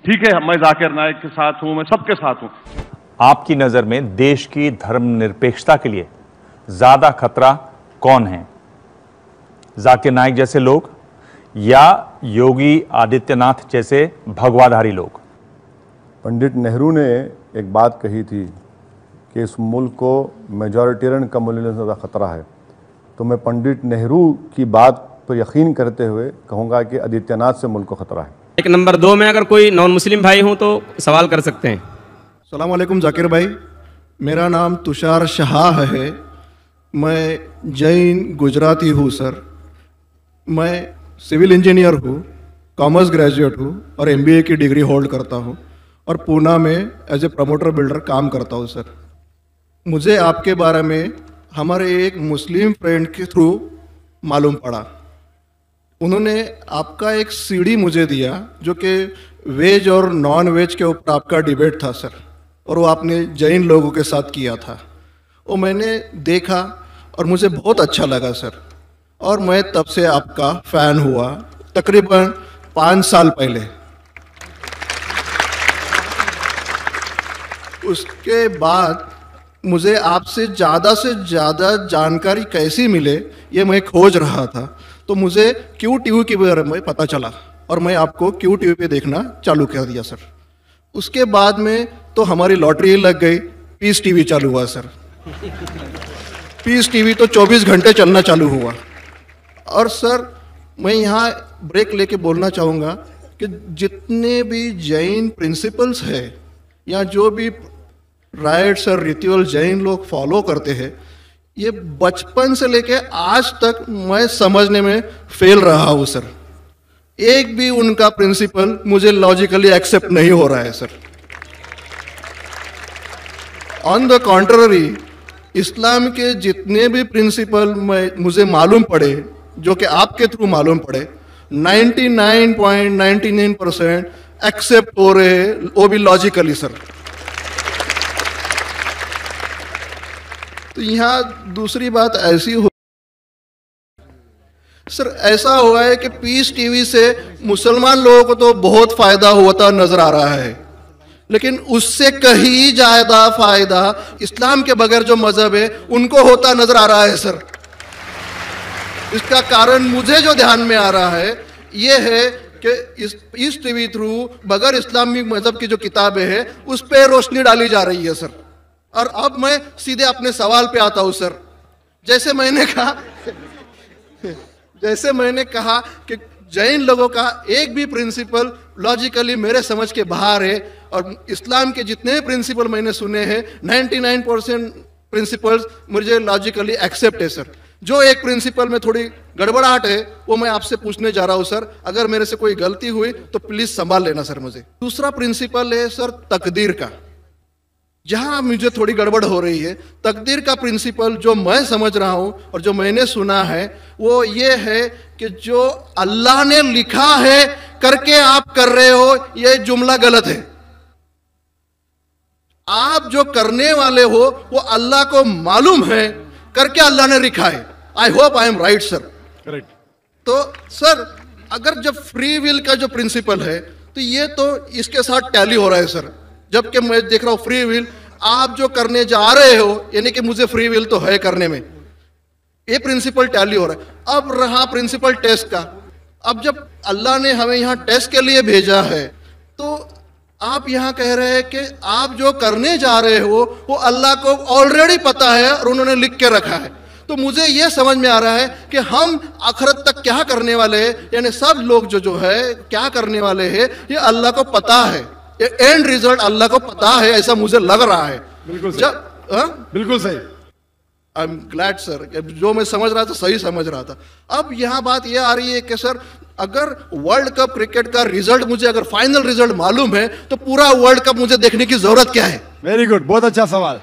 ठीक है, मैं जाकिर नाइक के साथ हूं, मैं सबके साथ हूं। आपकी नजर में देश की धर्मनिरपेक्षता के लिए ज्यादा खतरा कौन है, जाकिर नाइक जैसे लोग या योगी आदित्यनाथ जैसे भगवाधारी लोग? पंडित नेहरू ने एक बात कही थी कि इस मुल्क को मेजॉरिटेरियन कम्युनिज्म से ज़्यादा खतरा है, तो मैं पंडित नेहरू की बात पर यकीन करते हुए कहूँगा कि आदित्यनाथ से मुल्क को खतरा है। एक नंबर 2 में अगर कोई नॉन मुस्लिम भाई हो तो सवाल कर सकते हैं। अस्सलाम वालेकुम जाकिर भाई, मेरा नाम तुषार शाह है, मैं जैन गुजराती हूँ सर। मैं सिविल इंजीनियर हूँ, कॉमर्स ग्रेजुएट हूँ और MBA की डिग्री होल्ड करता हूँ और पूना में एज ए प्रमोटर बिल्डर काम करता हूँ सर। मुझे आपके बारे में हमारे एक मुस्लिम फ्रेंड के थ्रू मालूम पड़ा। उन्होंने आपका एक CD मुझे दिया जो कि वेज और नॉन वेज के ऊपर आपका डिबेट था सर, और वो आपने जैन लोगों के साथ किया था। वो मैंने देखा और मुझे बहुत अच्छा लगा सर, और मैं तब से आपका फ़ैन हुआ तकरीबन 5 साल पहले। उसके बाद मुझे आपसे ज़्यादा जानकारी कैसी मिले ये मैं खोज रहा था, तो मुझे QTV के बारे में पता चला और मैं आपको QTV पे देखना चालू कर दिया सर। उसके बाद में तो हमारी लॉटरी लग गई, पीस TV चालू हुआ सर। पीस TV तो 24 घंटे चलना चालू हुआ। और सर मैं यहाँ ब्रेक लेके बोलना चाहूँगा कि जितने भी जैन प्रिंसिपल्स है या जो भी राइट्स और रिचुअल जैन लोग फॉलो करते हैं, ये बचपन से लेके आज तक मैं समझने में फेल रहा हूँ सर। एक भी उनका प्रिंसिपल मुझे लॉजिकली एक्सेप्ट नहीं हो रहा है सर। ऑन द कॉन्ट्ररी, इस्लाम के जितने भी प्रिंसिपल मुझे मालूम पड़े, जो कि आपके थ्रू मालूम पड़े, 99.99% एक्सेप्ट हो रहे हैं, वो भी लॉजिकली सर। तो यहाँ दूसरी बात ऐसी हो सर, ऐसा हुआ है कि पीस TV से मुसलमान लोगों को तो बहुत फायदा होता नजर आ रहा है, लेकिन उससे कहीं ज्यादा फायदा इस्लाम के बगैर जो मजहब है उनको होता नजर आ रहा है सर। इसका कारण मुझे जो ध्यान में आ रहा है ये है कि इस TV थ्रू बगैर इस्लामी मजहब की जो किताबें हैं उस पर रोशनी डाली जा रही है सर। और अब मैं सीधे अपने सवाल पे आता हूं सर। जैसे मैंने कहा कि जैन लोगों का एक भी प्रिंसिपल लॉजिकली मेरे समझ के बाहर है, और इस्लाम के जितने प्रिंसिपल मैंने सुने हैं 99% प्रिंसिपल्स मुझे लॉजिकली एक्सेप्ट है सर। जो एक प्रिंसिपल में थोड़ी गड़बड़ाहट है वो मैं आपसे पूछने जा रहा हूं सर, अगर मेरे से कोई गलती हुई तो प्लीज संभाल लेना सर मुझे। दूसरा प्रिंसिपल है सर तकदीर का, जहां मुझे थोड़ी गड़बड़ हो रही है। तकदीर का प्रिंसिपल जो मैं समझ रहा हूं और जो मैंने सुना है वो ये है कि जो अल्लाह ने लिखा है करके आप कर रहे हो, ये जुमला गलत है। आप जो करने वाले हो वो अल्लाह को मालूम है करके अल्लाह ने लिखा है। I hope I am right sir. Correct. तो सर अगर जब फ्री विल का जो प्रिंसिपल है तो ये तो इसके साथ टैली हो रहा है सर। जबकि मैं देख रहा हूं फ्री विल आप जो करने जा रहे हो, यानी कि मुझे फ्री विल तो है करने में, ये प्रिंसिपल टैली हो रहा है। अब रहा प्रिंसिपल टेस्ट का, अब जब अल्लाह ने हमें यहाँ टेस्ट के लिए भेजा है तो आप यहाँ कह रहे हैं कि आप जो करने जा रहे हो वो अल्लाह को ऑलरेडी पता है और उन्होंने लिख के रखा है। तो मुझे ये समझ में आ रहा है कि हम आखिरत तक क्या करने वाले हैं, यानी सब लोग जो है क्या करने वाले हैं ये अल्लाह को पता है, ये एंड रिजल्ट अल्लाह को पता है, ऐसा मुझे लग रहा है। बिल्कुल बिल्कुल सही। आई एम ग्लैड सर, जो मैं समझ रहा था सही समझ रहा था। अब यहाँ बात यह आ रही है कि सर अगर वर्ल्ड कप क्रिकेट का रिजल्ट मुझे अगर फाइनल रिजल्ट मालूम है तो पूरा वर्ल्ड कप मुझे देखने की जरूरत क्या है? वेरी गुड, बहुत अच्छा सवाल।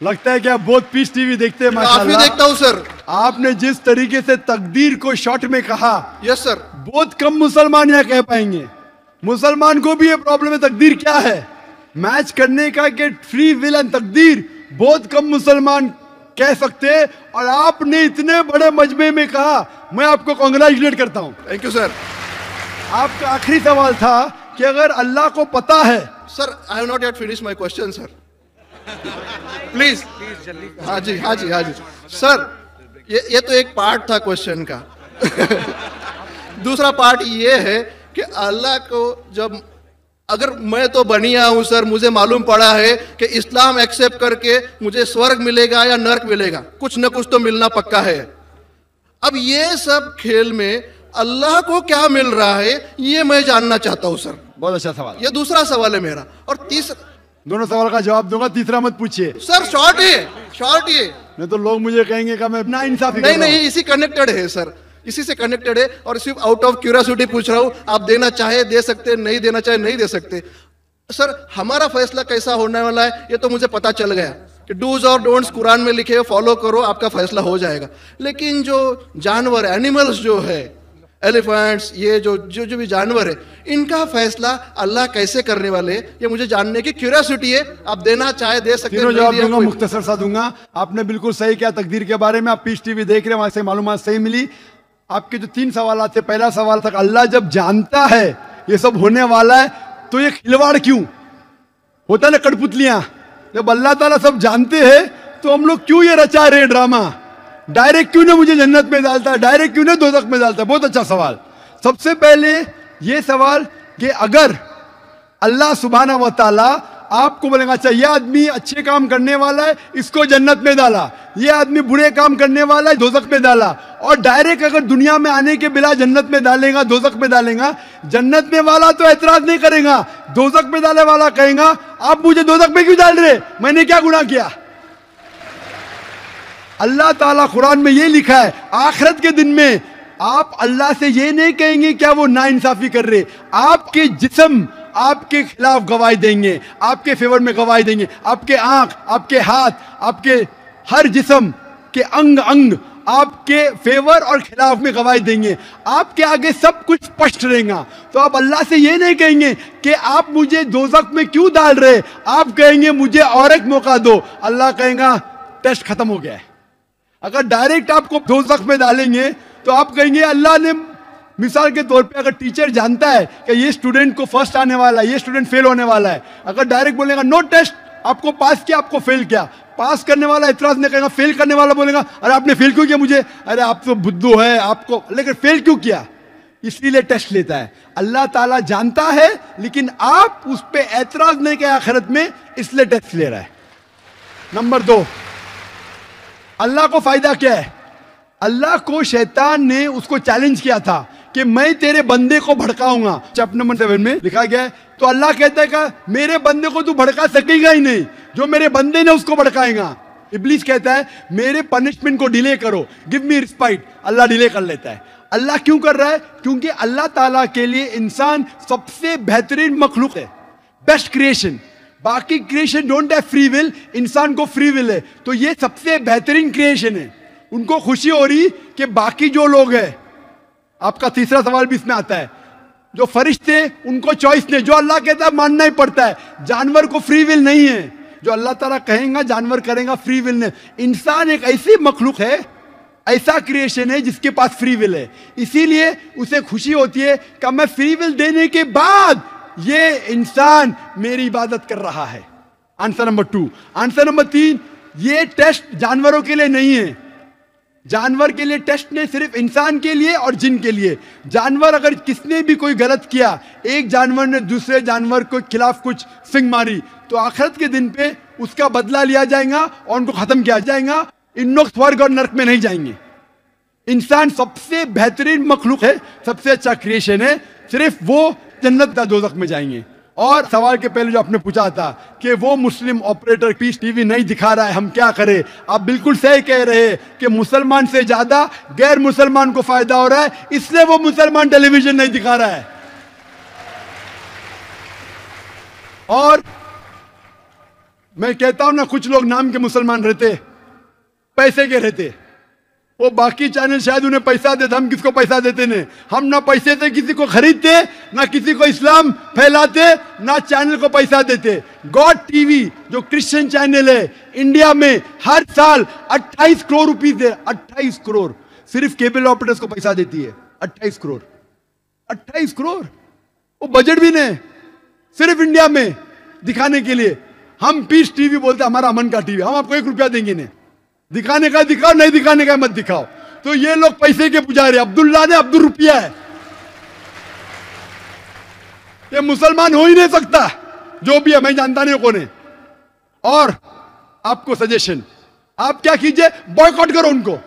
लगता है कि आप बहुत पीस TV देखते हैं। काफी देखता हूँ सर। आपने जिस तरीके से तकदीर को शॉर्ट में कहा, यस सर, बहुत कम मुसलमान यहाँ कह पाएंगे। मुसलमान को भी ये प्रॉब्लम है तकदीर क्या है, मैच करने का कि फ्री विल एंड तकदीर बहुत कम मुसलमान कह सकते हैं, और आपने इतने बड़े मजमे में कहा, मैं आपको कांग्रेचुलेट करता हूं। Thank you sir. आपका आखिरी सवाल था कि अगर अल्लाह को पता है, sir I have not yet finish my question sir, please हाँ जी हाँ जी हाँ जी सर, ये तो एक पार्ट था क्वेश्चन का। दूसरा पार्ट ये है कि अल्लाह को जब, अगर मैं तो बनिया हूं सर, मुझे मालूम पड़ा है कि इस्लाम एक्सेप्ट करके मुझे स्वर्ग मिलेगा या नर्क मिलेगा, कुछ न कुछ तो मिलना पक्का है। अब ये सब खेल में अल्लाह को क्या मिल रहा है ये मैं जानना चाहता हूं सर। बहुत अच्छा सवाल। ये दूसरा सवाल है मेरा। और तीसरा, दोनों सवाल का जवाब दूंगा, तीसरा मत पूछिए सर। शॉर्ट है, शॉर्ट ये, नहीं तो लोग मुझे कहेंगे कि मैं ना इंसाफी नहीं नहीं, इसी कनेक्टेड है सर, इसी से कनेक्टेड है। और सिर्फ आउट ऑफ क्यूरियोसिटी पूछ रहा हूं, आप देना चाहे दे सकते, नहीं देना चाहे नहीं दे सकते। सर हमारा फैसला कैसा होने वाला है ये तो मुझे पता चल गया कि डूज और डोंट्स कुरान में लिखे, फॉलो करो, आपका फैसला हो जाएगा। लेकिन जो जानवर, एनिमल्स जो है, एलिफेंट्स, ये जो भी जानवर है, इनका फैसला अल्लाह कैसे करने वाले हैं ये मुझे जानने की क्यूरियोसिटी है। आप देना चाहे दे सकते हैं। तीनों जवाब दूंगा, मुख्तसर सा दूंगा। आपने बिल्कुल सही किया तकदीर के बारे में, आप पीस टीवी देख रहे हैं, वहां से मालूमात सही मिली। आपके जो 3 सवाल थे, पहला सवाल था अल्लाह जब जानता है ये सब होने वाला है तो ये खिलवाड़ क्यों होता है ना, कठपुतलियां। जब अल्लाह ताला सब जानते हैं तो हम लोग क्यों ये रचा रहे ड्रामा, डायरेक्ट क्यों ना मुझे जन्नत में डालता है, डायरेक्ट क्यों ना दोज़ख में डालता है। बहुत अच्छा सवाल। सबसे पहले ये सवाल कि अगर अल्लाह सुब्हाना व तआला आपको बोलेगा अच्छा ये आदमी अच्छे काम करने वाला है, इसको जन्नत में डाला, ये आदमी बुरे काम करने वाला है, दोज़ख में डाला, और डायरेक्ट अगर दुनिया में आने के बिना जन्नत में डालेगा, दोज़ख में डालेगा, जन्नत में वाला तो एतराज नहीं करेगा, दोज़ख में डाले वाला कहेगा आप मुझे दोज़ख में क्यों डाल रहे, मैंने क्या गुनाह किया। अल्लाह ताला कुरान में ये लिखा है, आखिरत के दिन में आप अल्लाह से ये नहीं कहेंगे क्या वो नाइंसाफी कर रहे, आपके जिस्म आपके खिलाफ गवाही देंगे, आपके फेवर में गवाही देंगे, आपके आंख, आपके हाथ, आपके हर जिस्म के अंग अंग आपके फेवर और खिलाफ में गवाही देंगे, आपके आगे सब कुछ स्पष्ट रहेगा। तो आप अल्लाह से ये नहीं कहेंगे कि आप मुझे दोज़ख में क्यों डाल रहे, आप कहेंगे मुझे और एक मौका दो। अल्लाह कहेगा टेस्ट खत्म हो गया है। अगर डायरेक्ट आपको दोज़ख में डालेंगे तो आप कहेंगे अल्लाह ने, मिसाल के तौर पे अगर टीचर जानता है कि ये स्टूडेंट को फर्स्ट आने वाला है, ये स्टूडेंट फेल होने वाला है, अगर डायरेक्ट बोलेगा नो टेस्ट, आपको पास किया आपको फेल किया, पास करने वाला इतराज नहीं करेगा, फेल करने वाला बोलेगा अरे आपने फेल क्यों किया मुझे, अरे आप तो बुद्धू है आपको, लेकिन फेल क्यों किया, इसलिए टेस्ट लेता है। अल्लाह ताला जानता है लेकिन आप उस पर एतराज नहीं किया आखिरत में, इसलिए टेस्ट ले रहा है। नंबर 2, अल्लाह को फायदा क्या है। अल्लाह को शैतान ने उसको चैलेंज किया था कि मैं तेरे बंदे को भड़काऊंगा, चैप्टर नंबर 7 में लिखा गया है। तो अल्लाह कहता है कि मेरे बंदे को तू भड़का सकेगा ही नहीं, जो मेरे बंदे ने उसको भड़काएगा। इब्लीस कहता है मेरे पनिशमेंट को डिले करो, गिव मी रिस्पाइट, अल्लाह डिले कर लेता है। अल्लाह क्यों कर रहा है, क्योंकि अल्लाह ताला के लिए इंसान सबसे बेहतरीन मखलूक है, बेस्ट क्रिएशन। बाकी creation don't have free will, इंसान को फ्री विल है, तो ये सबसे बेहतरीन क्रिएशन है। उनको खुशी हो रही कि बाकी जो लोग हैं, आपका तीसरा सवाल भी इसमें आता है, जो फरिश्ते उनको चॉइस नहीं, जो अल्लाह कहता है मानना ही पड़ता है। जानवर को फ्री विल नहीं है, जो अल्लाह ताला कहेगा जानवर करेगा, फ्री विल नहीं। इंसान एक ऐसी मखलूक है, ऐसा क्रिएशन है जिसके पास फ्री विल है, इसीलिए उसे खुशी होती है कि मैं फ्री विल देने के बाद ये इंसान मेरी इबादत कर रहा है। Answer number 2। आंसर नंबर 3, ये टेस्ट जानवरों के लिए नहीं है। जानवर के लिए टेस्ट नहीं, सिर्फ इंसान के लिए और जिन के लिए। जानवर अगर किसने भी कोई गलत किया, एक जानवर ने दूसरे जानवर के खिलाफ कुछ सिंग मारी, तो आखिरत के दिन पे उसका बदला लिया जाएगा और उनको खत्म किया जाएगा। इन लोग स्वर्ग और नरक में नहीं जाएंगे। इंसान सबसे बेहतरीन मखलूक है, सबसे अच्छा क्रिएशन है, सिर्फ वो जन्नत का दोज़ख में जाएंगे। और सवाल के पहले जो आपने पूछा था कि वो मुस्लिम ऑपरेटर पीस टीवी नहीं दिखा रहा है, हम क्या करें, आप बिल्कुल सही कह रहे हैं कि मुसलमान से ज्यादा गैर मुसलमान को फायदा हो रहा है, इसलिए वो मुसलमान टेलीविजन नहीं दिखा रहा है। और मैं कहता हूं ना, कुछ लोग नाम के मुसलमान रहते, पैसे के रहते, वो बाकी चैनल शायद उन्हें पैसा देते, हम किसको पैसा देते नहीं। हम ना पैसे से किसी को खरीदते, ना किसी को इस्लाम फैलाते, ना चैनल को पैसा देते। गॉड टीवी जो क्रिश्चियन चैनल है इंडिया में, हर साल 28 करोड़ रुपीस दे, 28 करोड़ सिर्फ केबल ऑपरेटर्स को पैसा देती है। 28 करोड़, 28 करोड़, वो बजट भी नहीं। सिर्फ इंडिया में दिखाने के लिए। हम पीस टीवी बोलते हैं, हमारा अमन का टीवी, हम आपको 1 रुपया देंगे नहीं। दिखाने का दिखाओ, नहीं दिखाने का मत दिखाओ। तो ये लोग पैसे के पुजारी, अब्दुल्ला ने अब्दुल रुपया है। ये मुसलमान हो ही नहीं सकता, जो भी है, मैं जानता नहीं कौन है। और आपको सजेशन, आप क्या कीजिए, बॉयकॉट करो उनको,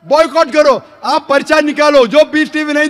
बॉयकॉट करो। आप पर्चा निकालो, जो पीस टीवी नहीं